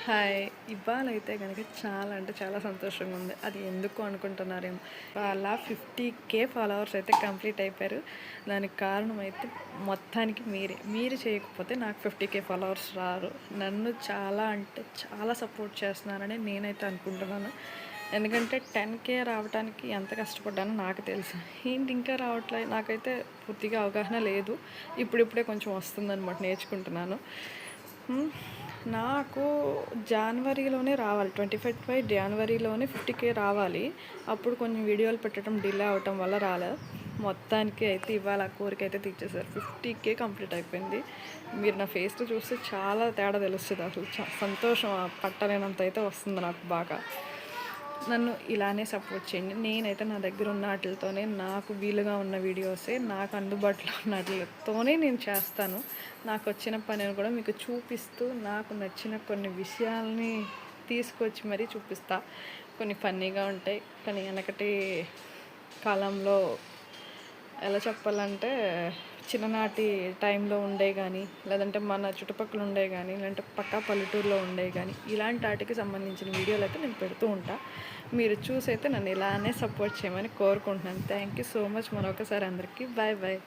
Hi! ఇవాళైతే గనక చాలా అంటే చాలా సంతోషంగా ఉంది. అది ఎందుకు అనుకుంటున్నారేమో. వాళ్ళ 50,000 ఫాలోవర్స్ అయితే కంప్లీట్ అయిపోయారు. దానికి కారణం అయితే మొత్తానికి మీరే. మీరు చేయకపోతే నాకు 50,000 ఫాలోవర్స్ రారు. నన్ను చాలా అంటే చాలా సపోర్ట్ చేస్తున్నారని నేనైతే అనుకుంటున్నాను. ఎందుకంటే 10,000 రావడానికి ఎంత కష్టపడ్డానో నాకు తెలుసు. ఏంటి ఇంకా రావట్లేదు, నాకైతే పూర్తిగా అవగాహన లేదు. ఇప్పుడిప్పుడే కొంచెం వస్తుందనమాట, నేర్చుకుంటున్నాను. నాకు జనవరిలోనే రావాలి, 25 జనవరిలోనే 50,000 రావాలి. అప్పుడు కొంచెం వీడియోలు పెట్టడం డిలే అవ్వటం వల్ల రాలేదు. మొత్తానికి అయితే ఇవాళ ఆ కోరిక అయితే తీర్చేశారు. 50,000 కంప్లీట్ అయిపోయింది. మీరు నా ఫేస్లో చూస్తే చాలా తేడా తెలుస్తుంది. అసలు సంతోషం పట్టలేనంత అయితే వస్తుంది నాకు బాగా. నన్ను ఇలానే సపోర్ట్ చేయండి. నేనైతే నా దగ్గర ఉన్న వాటితోనే, నాకు వీలుగా ఉన్న వీడియోసే, నాకు అందుబాటులో ఉన్న వాటితోనే నేను చేస్తాను. నాకు వచ్చిన పనిని కూడా మీకు చూపిస్తూ, నాకు నచ్చిన కొన్ని విషయాల్ని తీసుకొచ్చి మరీ చూపిస్తా. కొన్ని ఫన్నీగా ఉంటాయి, కానీ వెనకటి కాలంలో ఎలా చెప్పాలంటే చిన్ననాటి టైంలో ఉండే కానీ, లేదంటే మన చుట్టుపక్కల ఉండే కానీ, లేదంటే పక్కా పల్లెటూరులో ఉండే కానీ, ఇలాంటి వాటికి సంబంధించిన వీడియోలు అయితే నేను పెడుతూ ఉంటా. మీరు చూసైతే నన్ను ఇలానే సపోర్ట్ చేయమని కోరుకుంటున్నాను. Thank you so much. మరొకసారి అందరికీ బాయ్ బాయ్.